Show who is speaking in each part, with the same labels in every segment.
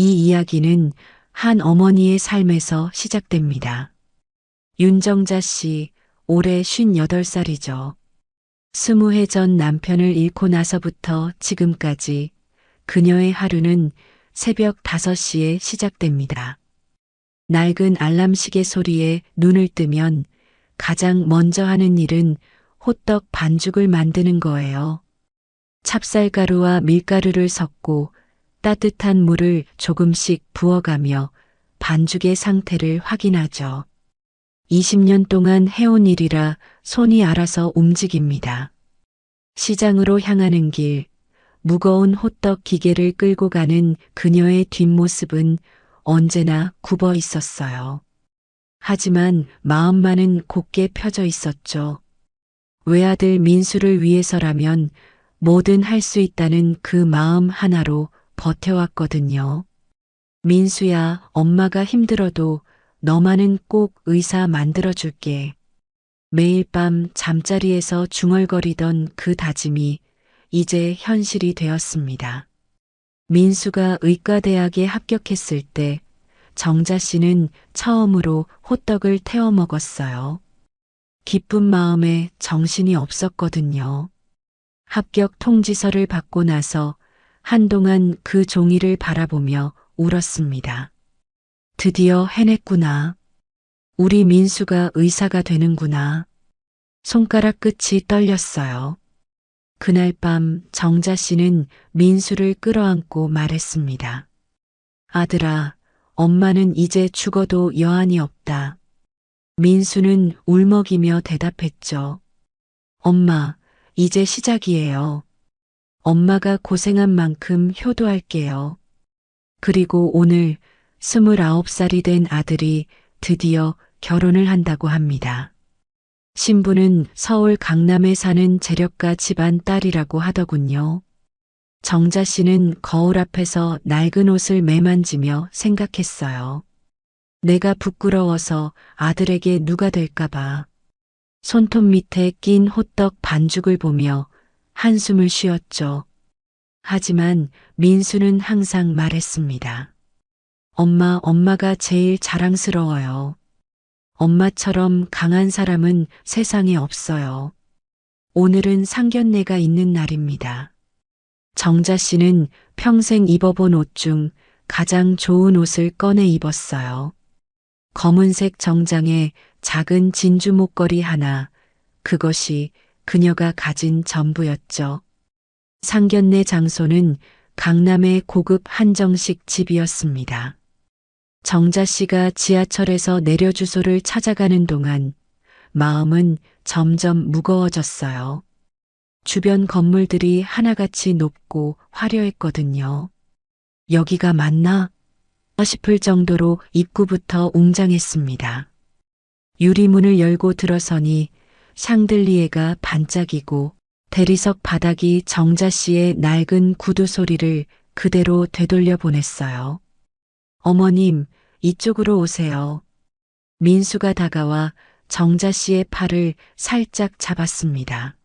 Speaker 1: 이 이야기는 한 어머니의 삶에서 시작됩니다. 윤정자 씨, 올해 58살이죠. 20해 전 남편을 잃고 나서부터 지금까지 그녀의 하루는 새벽 5시에 시작됩니다. 낡은 알람 시계 소리에 눈을 뜨면 가장 먼저 하는 일은 호떡 반죽을 만드는 거예요. 찹쌀가루와 밀가루를 섞고 따뜻한 물을 조금씩 부어가며 반죽의 상태를 확인하죠. 20년 동안 해온 일이라 손이 알아서 움직입니다. 시장으로 향하는 길, 무거운 호떡 기계를 끌고 가는 그녀의 뒷모습은 언제나 굽어 있었어요. 하지만 마음만은 곧게 펴져 있었죠. 외아들 민수를 위해서라면 뭐든 할 수 있다는 그 마음 하나로 버텨왔거든요. 민수야, 엄마가 힘들어도 너만은 꼭 의사 만들어줄게. 매일 밤 잠자리에서 중얼거리던 그 다짐이 이제 현실이 되었습니다. 민수가 의과대학에 합격했을 때 정자 씨는 처음으로 호떡을 태워 먹었어요. 기쁜 마음에 정신이 없었거든요. 합격 통지서를 받고 나서 한동안 그 종이를 바라보며 울었습니다. 드디어 해냈구나. 우리 민수가 의사가 되는구나. 손가락 끝이 떨렸어요. 그날 밤 정자 씨는 민수를 끌어안고 말했습니다. 아들아, 엄마는 이제 죽어도 여한이 없다. 민수는 울먹이며 대답했죠. 엄마, 이제 시작이에요. 엄마가 고생한 만큼 효도할게요. 그리고 오늘 29살이 된 아들이 드디어 결혼을 한다고 합니다. 신부는 서울 강남에 사는 재력가 집안 딸이라고 하더군요. 정자 씨는 거울 앞에서 낡은 옷을 매만지며 생각했어요. 내가 부끄러워서 아들에게 누가 될까봐. 손톱 밑에 낀 호떡 반죽을 보며 한숨을 쉬었죠. 하지만 민수는 항상 말했습니다. 엄마가 제일 자랑스러워요. 엄마처럼 강한 사람은 세상에 없어요. 오늘은 상견례가 있는 날입니다. 정자 씨는 평생 입어본 옷 중 가장 좋은 옷을 꺼내 입었어요. 검은색 정장에 작은 진주 목걸이 하나, 그것이 그녀가 가진 전부였죠. 상견례 장소는 강남의 고급 한정식 집이었습니다. 정자 씨가 지하철에서 내려 주소를 찾아가는 동안 마음은 점점 무거워졌어요. 주변 건물들이 하나같이 높고 화려했거든요. 여기가 맞나 싶을 정도로 입구부터 웅장했습니다. 유리문을 열고 들어서니 샹들리에가 반짝이고 대리석 바닥이 정자 씨의 낡은 구두 소리를 그대로 되돌려 보냈어요. 어머님, 이쪽으로 오세요. 민수가 다가와 정자 씨의 팔을 살짝 잡았습니다.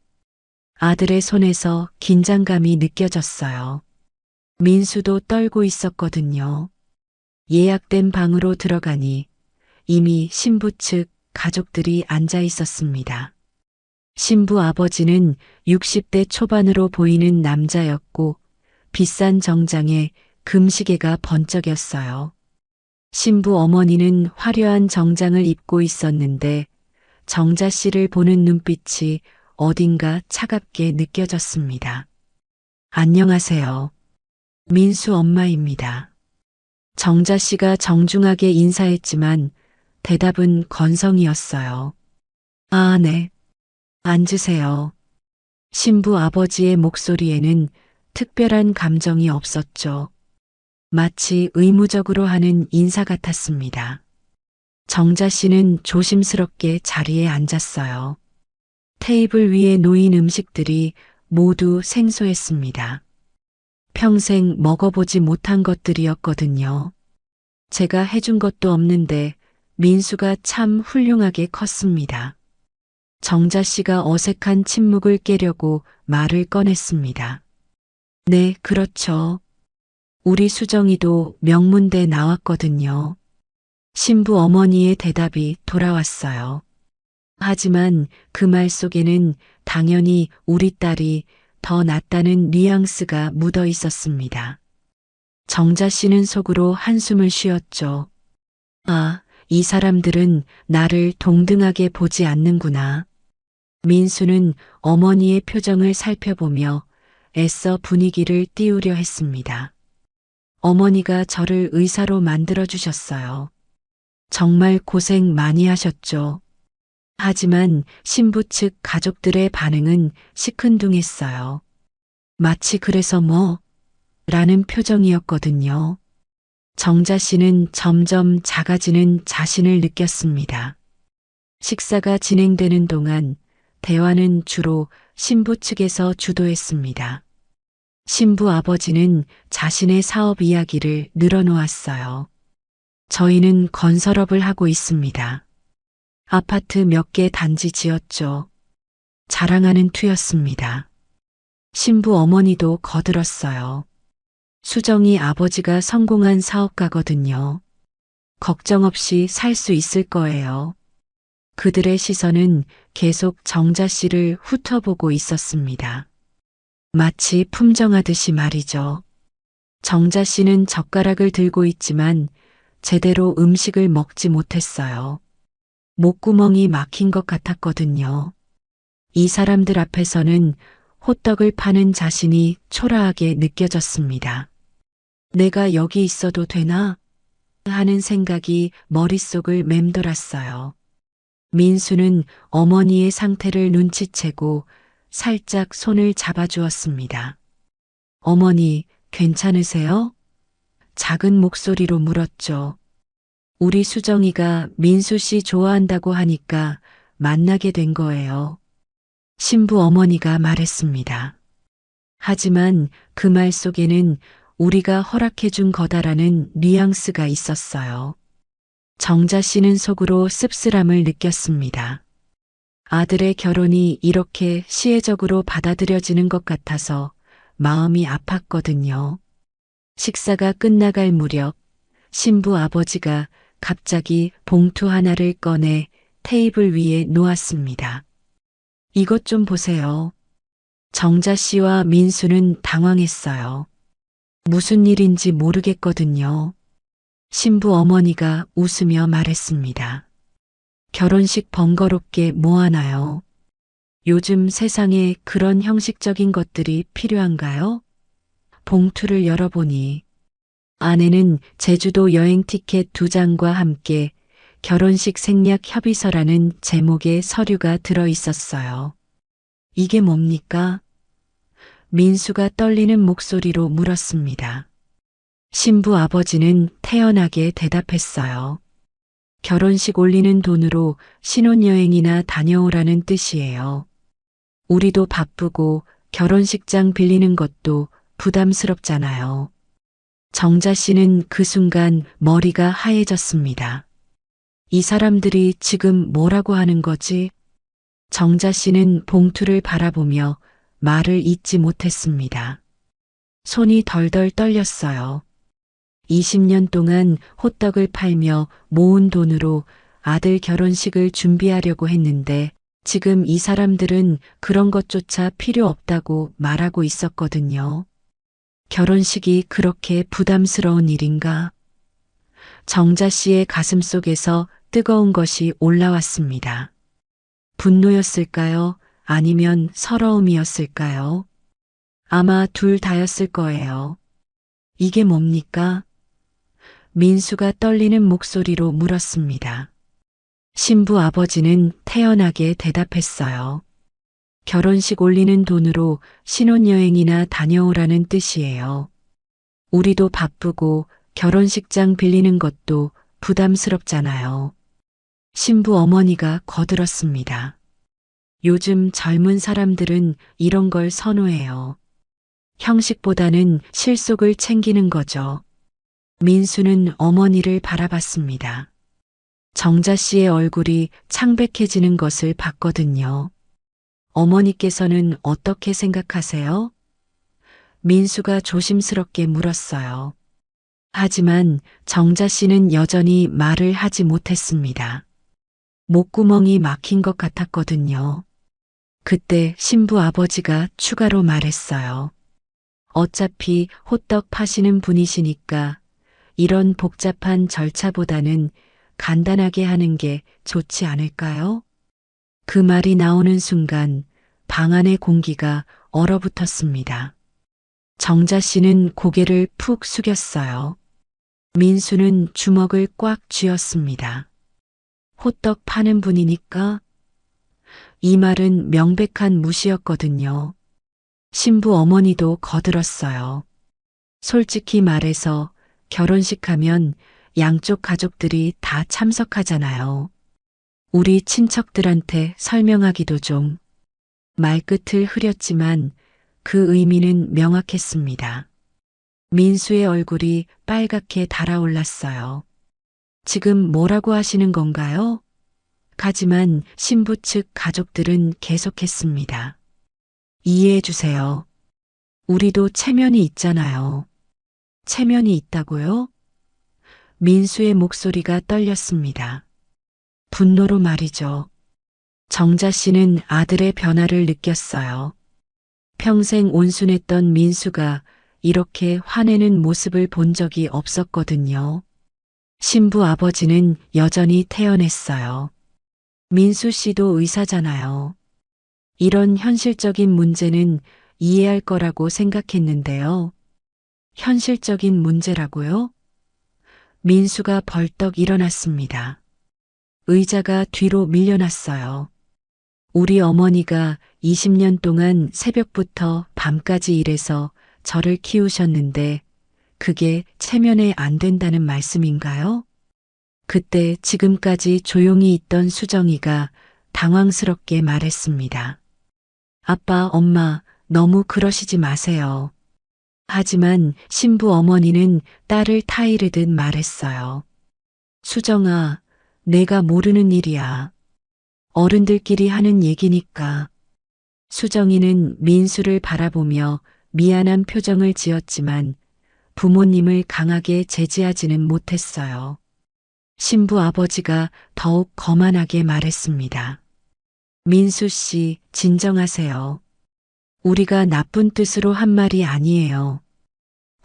Speaker 1: 아들의 손에서 긴장감이 느껴졌어요. 민수도 떨고 있었거든요. 예약된 방으로 들어가니 이미 신부 측 가족들이 앉아 있었습니다. 신부 아버지는 60대 초반으로 보이는 남자였고 비싼 정장에 금시계가 번쩍였어요. 신부 어머니는 화려한 정장을 입고 있었는데 정자 씨를 보는 눈빛이 어딘가 차갑게 느껴졌습니다. 안녕하세요. 민수 엄마입니다. 정자 씨가 정중하게 인사했지만 대답은 건성이었어요. 아, 네. 앉으세요. 신부 아버지의 목소리에는 특별한 감정이 없었죠. 마치 의무적으로 하는 인사 같았습니다. 정자 씨는 조심스럽게 자리에 앉았어요. 테이블 위에 놓인 음식들이 모두 생소했습니다. 평생 먹어보지 못한 것들이었거든요. 제가 해준 것도 없는데 민수가 참 훌륭하게 컸습니다. 정자 씨가 어색한 침묵을 깨려고 말을 꺼냈습니다. 네, 그렇죠. 우리 수정이도 명문대 나왔거든요. 신부 어머니의 대답이 돌아왔어요. 하지만 그 말 속에는 당연히 우리 딸이 더 낫다는 뉘앙스가 묻어 있었습니다. 정자 씨는 속으로 한숨을 쉬었죠. 아, 이 사람들은 나를 동등하게 보지 않는구나. 민수는 어머니의 표정을 살펴보며 애써 분위기를 띄우려 했습니다. 어머니가 저를 의사로 만들어 주셨어요. 정말 고생 많이 하셨죠. 하지만 신부 측 가족들의 반응은 시큰둥했어요. 마치 그래서 뭐? 라는 표정이었거든요. 정자 씨는 점점 작아지는 자신을 느꼈습니다. 식사가 진행되는 동안 대화는 주로 신부 측에서 주도했습니다. 신부 아버지는 자신의 사업 이야기를 늘어놓았어요. 저희는 건설업을 하고 있습니다. 아파트 몇 개 단지 지었죠. 자랑하는 투였습니다. 신부 어머니도 거들었어요. 수정이 아버지가 성공한 사업가거든요. 걱정 없이 살 수 있을 거예요. 그들의 시선은 계속 정자 씨를 훑어보고 있었습니다. 마치 품정하듯이 말이죠. 정자 씨는 젓가락을 들고 있지만 제대로 음식을 먹지 못했어요. 목구멍이 막힌 것 같았거든요. 이 사람들 앞에서는 호떡을 파는 자신이 초라하게 느껴졌습니다. 내가 여기 있어도 되나? 하는 생각이 머릿속을 맴돌았어요. 민수는 어머니의 상태를 눈치채고 살짝 손을 잡아주었습니다. 어머니, 괜찮으세요? 작은 목소리로 물었죠. 우리 수정이가 민수 씨 좋아한다고 하니까 만나게 된 거예요. 신부 어머니가 말했습니다. 하지만 그 말 속에는 우리가 허락해준 거다라는 뉘앙스가 있었어요. 정자 씨는 속으로 씁쓸함을 느꼈습니다. 아들의 결혼이 이렇게 시혜적으로 받아들여지는 것 같아서 마음이 아팠거든요. 식사가 끝나갈 무렵 신부 아버지가 갑자기 봉투 하나를 꺼내 테이블 위에 놓았습니다. 이것 좀 보세요. 정자 씨와 민수는 당황했어요. 무슨 일인지 모르겠거든요. 신부 어머니가 웃으며 말했습니다. 결혼식 번거롭게 뭐하나요? 요즘 세상에 그런 형식적인 것들이 필요한가요? 봉투를 열어보니 안에는 제주도 여행 티켓 2장과 함께 결혼식 생략 협의서라는 제목의 서류가 들어 있었어요. 이게 뭡니까? 민수가 떨리는 목소리로 물었습니다. 신부 아버지는 태연하게 대답했어요. 결혼식 올리는 돈으로 신혼여행이나 다녀오라는 뜻이에요. 우리도 바쁘고 결혼식장 빌리는 것도 부담스럽잖아요. 정자 씨는 그 순간 머리가 하얘졌습니다. 이 사람들이 지금 뭐라고 하는 거지? 정자 씨는 봉투를 바라보며 말을 잇지 못했습니다. 손이 덜덜 떨렸어요. 20년 동안 호떡을 팔며 모은 돈으로 아들 결혼식을 준비하려고 했는데 지금 이 사람들은 그런 것조차 필요 없다고 말하고 있었거든요. 결혼식이 그렇게 부담스러운 일인가? 정자 씨의 가슴 속에서 뜨거운 것이 올라왔습니다. 분노였을까요? 아니면 서러움이었을까요? 아마 둘 다였을 거예요. 이게 뭡니까? 민수가 떨리는 목소리로 물었습니다. 신부 아버지는 태연하게 대답했어요. 결혼식 올리는 돈으로 신혼여행이나 다녀오라는 뜻이에요. 우리도 바쁘고 결혼식장 빌리는 것도 부담스럽잖아요. 신부 어머니가 거들었습니다. 요즘 젊은 사람들은 이런 걸 선호해요. 형식보다는 실속을 챙기는 거죠. 민수는 어머니를 바라봤습니다. 정자 씨의 얼굴이 창백해지는 것을 봤거든요. 어머니께서는 어떻게 생각하세요? 민수가 조심스럽게 물었어요. 하지만 정자 씨는 여전히 말을 하지 못했습니다. 목구멍이 막힌 것 같았거든요. 그때 신부 아버지가 추가로 말했어요. 어차피 호떡 파시는 분이시니까 이런 복잡한 절차보다는 간단하게 하는 게 좋지 않을까요? 그 말이 나오는 순간 방 안의 공기가 얼어붙었습니다. 정자 씨는 고개를 푹 숙였어요. 민수는 주먹을 꽉 쥐었습니다. 호떡 파는 분이니까? 이 말은 명백한 무시였거든요. 신부 어머니도 거들었어요. 솔직히 말해서 결혼식 하면 양쪽 가족들이 다 참석하잖아요. 우리 친척들한테 설명하기도 좀. 말끝을 흐렸지만 그 의미는 명확했습니다. 민수의 얼굴이 빨갛게 달아올랐어요. 지금 뭐라고 하시는 건가요? 하지만 신부 측 가족들은 계속했습니다. 이해해 주세요. 우리도 체면이 있잖아요. 체면이 있다고요? 민수의 목소리가 떨렸습니다. 분노로 말이죠. 정자 씨는 아들의 변화를 느꼈어요. 평생 온순했던 민수가 이렇게 화내는 모습을 본 적이 없었거든요. 신부 아버지는 여전히 태연했어요. 민수 씨도 의사잖아요. 이런 현실적인 문제는 이해할 거라고 생각했는데요. 현실적인 문제라고요? 민수가 벌떡 일어났습니다. 의자가 뒤로 밀려났어요. 우리 어머니가 20년 동안 새벽부터 밤까지 일해서 저를 키우셨는데 그게 체면에 안 된다는 말씀인가요? 그때 지금까지 조용히 있던 수정이가 당황스럽게 말했습니다. 아빠, 엄마, 너무 그러시지 마세요. 하지만 신부 어머니는 딸을 타이르듯 말했어요. 수정아, 내가 모르는 일이야. 어른들끼리 하는 얘기니까. 수정이는 민수를 바라보며 미안한 표정을 지었지만 부모님을 강하게 제지하지는 못했어요. 신부 아버지가 더욱 거만하게 말했습니다. 민수 씨, 진정하세요. 우리가 나쁜 뜻으로 한 말이 아니에요.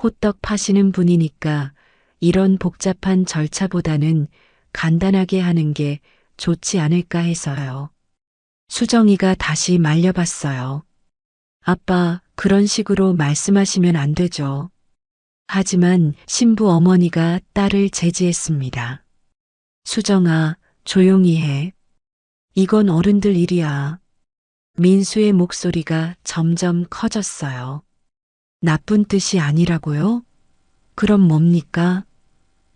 Speaker 1: 호떡 파시는 분이니까 이런 복잡한 절차보다는 간단하게 하는 게 좋지 않을까 해서요. 수정이가 다시 말려봤어요. 아빠, 그런 식으로 말씀하시면 안 되죠. 하지만 신부 어머니가 딸을 제지했습니다. 수정아, 조용히 해. 이건 어른들 일이야. 민수의 목소리가 점점 커졌어요. 나쁜 뜻이 아니라고요? 그럼 뭡니까?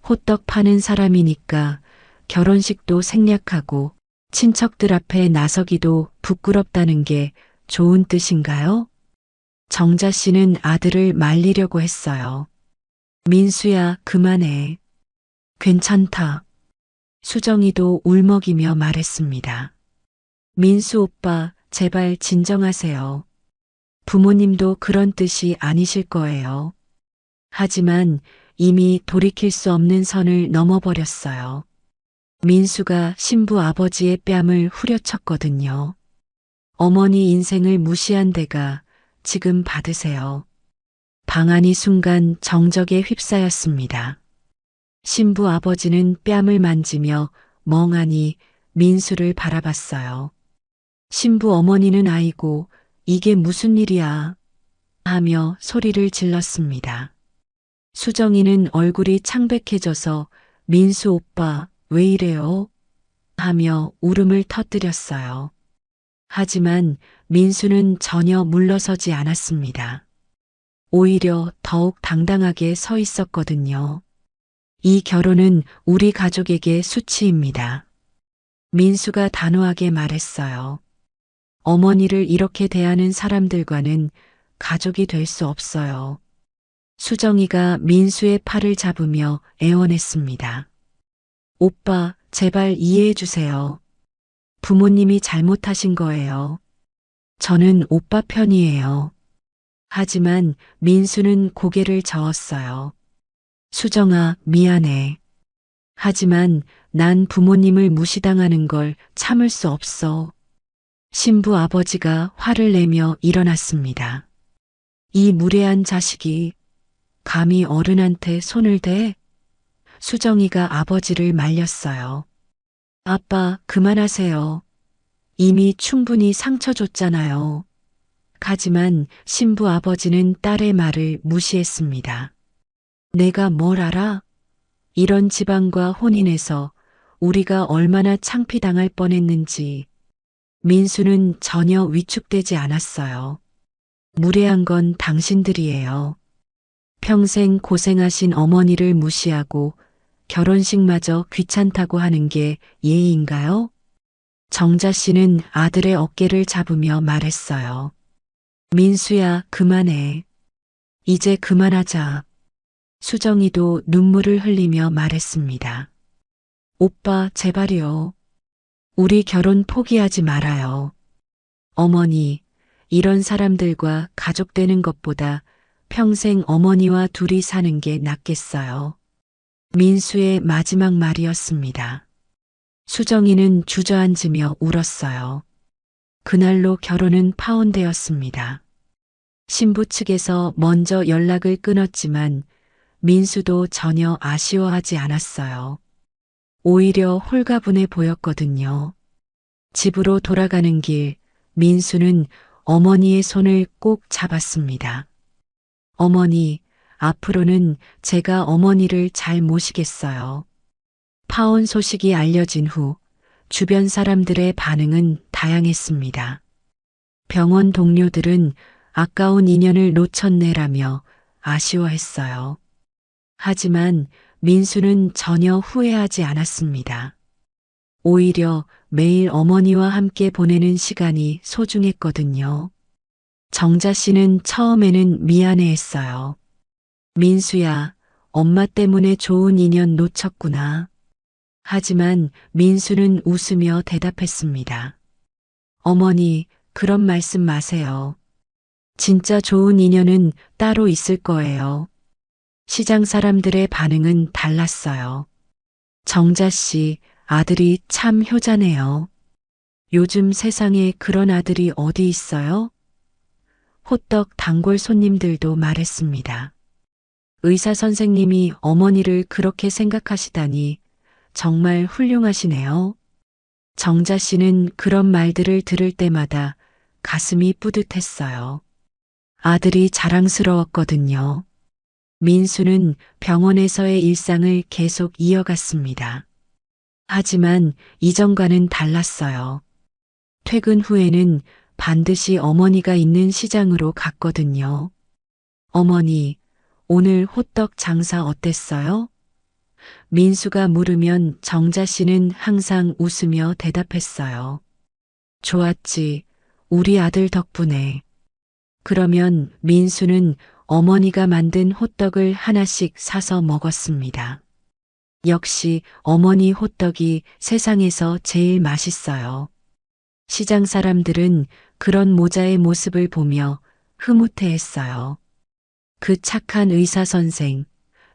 Speaker 1: 호떡 파는 사람이니까 결혼식도 생략하고 친척들 앞에 나서기도 부끄럽다는 게 좋은 뜻인가요? 정자 씨는 아들을 말리려고 했어요. 민수야, 그만해. 괜찮다. 수정이도 울먹이며 말했습니다. 민수 오빠, 제발 진정하세요. 부모님도 그런 뜻이 아니실 거예요. 하지만 이미 돌이킬 수 없는 선을 넘어버렸어요. 민수가 신부 아버지의 뺨을 후려쳤거든요. 어머니 인생을 무시한 대가 지금 받으세요. 방안이 순간 정적에 휩싸였습니다. 신부 아버지는 뺨을 만지며 멍하니 민수를 바라봤어요. 신부 어머니는 아이고 이게 무슨 일이야 하며 소리를 질렀습니다. 수정이는 얼굴이 창백해져서 민수 오빠 왜 이래요? 하며 울음을 터뜨렸어요. 하지만 민수는 전혀 물러서지 않았습니다. 오히려 더욱 당당하게 서 있었거든요. 이 결혼은 우리 가족에게 수치입니다. 민수가 단호하게 말했어요. 어머니를 이렇게 대하는 사람들과는 가족이 될 수 없어요. 수정이가 민수의 팔을 잡으며 애원했습니다. 오빠, 제발 이해해 주세요. 부모님이 잘못하신 거예요. 저는 오빠 편이에요. 하지만 민수는 고개를 저었어요. 수정아, 미안해. 하지만 난 부모님을 무시당하는 걸 참을 수 없어. 신부 아버지가 화를 내며 일어났습니다. 이 무례한 자식이 감히 어른한테 손을 대? 수정이가 아버지를 말렸어요. 아빠, 그만하세요. 이미 충분히 상처 줬잖아요. 하지만 신부 아버지는 딸의 말을 무시했습니다. 내가 뭘 알아? 이런 집안과 혼인해서 우리가 얼마나 창피당할 뻔했는지. 민수는 전혀 위축되지 않았어요. 무례한 건 당신들이에요. 평생 고생하신 어머니를 무시하고 결혼식마저 귀찮다고 하는 게 예의인가요? 정자 씨는 아들의 어깨를 잡으며 말했어요. 민수야, 그만해. 이제 그만하자. 수정이도 눈물을 흘리며 말했습니다. 오빠, 제발요. 우리 결혼 포기하지 말아요. 어머니, 이런 사람들과 가족되는 것보다 평생 어머니와 둘이 사는 게 낫겠어요. 민수의 마지막 말이었습니다. 수정이는 주저앉으며 울었어요. 그날로 결혼은 파혼되었습니다. 신부 측에서 먼저 연락을 끊었지만 민수도 전혀 아쉬워하지 않았어요. 오히려 홀가분해 보였거든요. 집으로 돌아가는 길, 민수는 어머니의 손을 꼭 잡았습니다. 어머니, 앞으로는 제가 어머니를 잘 모시겠어요. 파혼 소식이 알려진 후 주변 사람들의 반응은 다양했습니다. 병원 동료들은 아까운 인연을 놓쳤네라며 아쉬워했어요. 하지만 민수는 전혀 후회하지 않았습니다. 오히려 매일 어머니와 함께 보내는 시간이 소중했거든요. 정자 씨는 처음에는 미안해했어요. 민수야, 엄마 때문에 좋은 인연 놓쳤구나. 하지만 민수는 웃으며 대답했습니다. 어머니, 그런 말씀 마세요. 진짜 좋은 인연은 따로 있을 거예요. 시장 사람들의 반응은 달랐어요. 정자 씨, 아들이 참 효자네요. 요즘 세상에 그런 아들이 어디 있어요? 호떡 단골 손님들도 말했습니다. 의사 선생님이 어머니를 그렇게 생각하시다니 정말 훌륭하시네요. 정자 씨는 그런 말들을 들을 때마다 가슴이 뿌듯했어요. 아들이 자랑스러웠거든요. 민수는 병원에서의 일상을 계속 이어갔습니다. 하지만 이전과는 달랐어요. 퇴근 후에는 반드시 어머니가 있는 시장으로 갔거든요. 어머니, 오늘 호떡 장사 어땠어요? 민수가 물으면 정자 씨는 항상 웃으며 대답했어요. 좋았지. 우리 아들 덕분에. 그러면 민수는 어머니가 만든 호떡을 하나씩 사서 먹었습니다. 역시 어머니 호떡이 세상에서 제일 맛있어요. 시장 사람들은 그런 모자의 모습을 보며 흐뭇해했어요. 그 착한 의사 선생,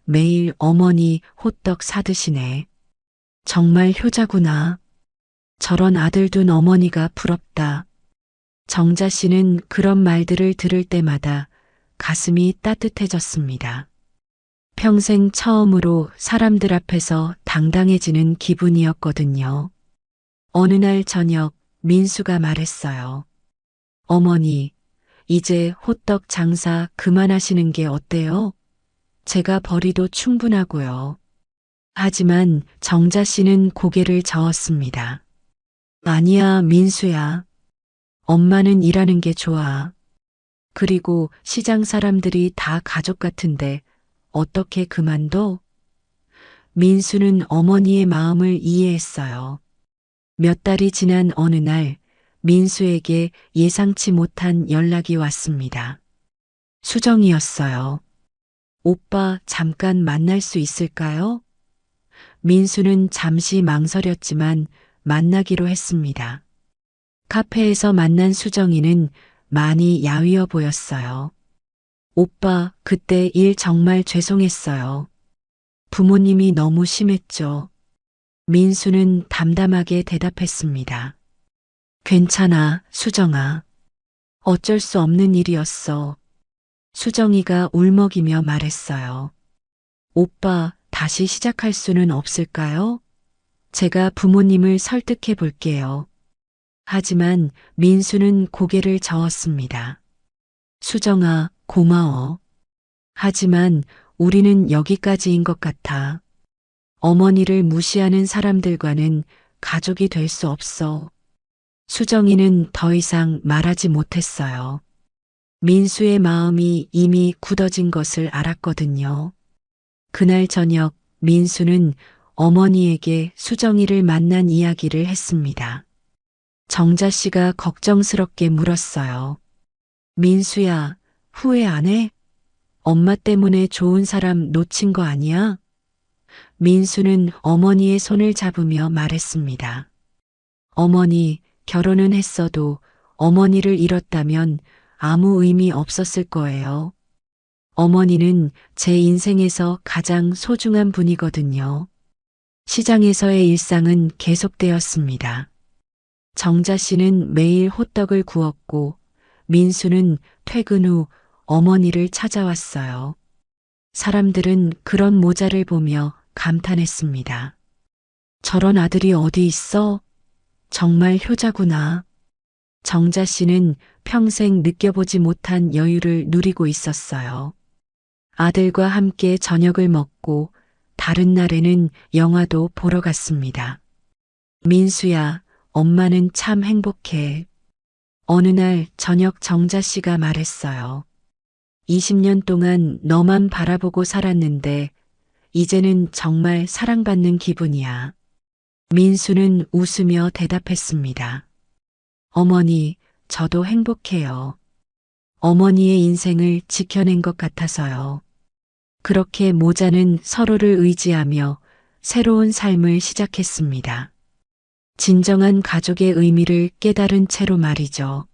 Speaker 1: 매일 어머니 호떡 사드시네. 정말 효자구나. 저런 아들 둔 어머니가 부럽다. 정자 씨는 그런 말들을 들을 때마다 가슴이 따뜻해졌습니다. 평생 처음으로 사람들 앞에서 당당해지는 기분이었거든요. 어느 날 저녁 민수가 말했어요. 어머니, 이제 호떡 장사 그만하시는 게 어때요? 제가 벌이도 충분하고요. 하지만 정자 씨는 고개를 저었습니다. 아니야, 민수야. 엄마는 일하는 게 좋아. 그리고 시장 사람들이 다 가족 같은데 어떻게 그만둬? 민수는 어머니의 마음을 이해했어요. 몇 달이 지난 어느 날 민수에게 예상치 못한 연락이 왔습니다. 수정이었어요. 오빠, 잠깐 만날 수 있을까요? 민수는 잠시 망설였지만 만나기로 했습니다. 카페에서 만난 수정이는 많이 야위어 보였어요. 오빠, 그때 일 정말 죄송했어요. 부모님이 너무 심했죠. 민수는 담담하게 대답했습니다. 괜찮아, 수정아. 어쩔 수 없는 일이었어. 수정이가 울먹이며 말했어요. 오빠, 다시 시작할 수는 없을까요? 제가 부모님을 설득해 볼게요. 하지만 민수는 고개를 저었습니다. 수정아, 고마워. 하지만 우리는 여기까지인 것 같아. 어머니를 무시하는 사람들과는 가족이 될 수 없어. 수정이는 더 이상 말하지 못했어요. 민수의 마음이 이미 굳어진 것을 알았거든요. 그날 저녁 민수는 어머니에게 수정이를 만난 이야기를 했습니다. 정자 씨가 걱정스럽게 물었어요. 민수야, 후회 안 해? 엄마 때문에 좋은 사람 놓친 거 아니야? 민수는 어머니의 손을 잡으며 말했습니다. 어머니, 결혼은 했어도 어머니를 잃었다면 아무 의미 없었을 거예요. 어머니는 제 인생에서 가장 소중한 분이거든요. 시장에서의 일상은 계속되었습니다. 정자 씨는 매일 호떡을 구웠고 민수는 퇴근 후 어머니를 찾아왔어요. 사람들은 그런 모자를 보며 감탄했습니다. 저런 아들이 어디 있어? 정말 효자구나. 정자 씨는 평생 느껴보지 못한 여유를 누리고 있었어요. 아들과 함께 저녁을 먹고 다른 날에는 영화도 보러 갔습니다. 민수야, 엄마는 참 행복해. 어느 날 저녁 정자 씨가 말했어요. 20년 동안 너만 바라보고 살았는데 이제는 정말 사랑받는 기분이야. 민수는 웃으며 대답했습니다. 어머니, 저도 행복해요. 어머니의 인생을 지켜낸 것 같아서요. 그렇게 모자는 서로를 의지하며 새로운 삶을 시작했습니다. 진정한 가족의 의미를 깨달은 채로 말이죠.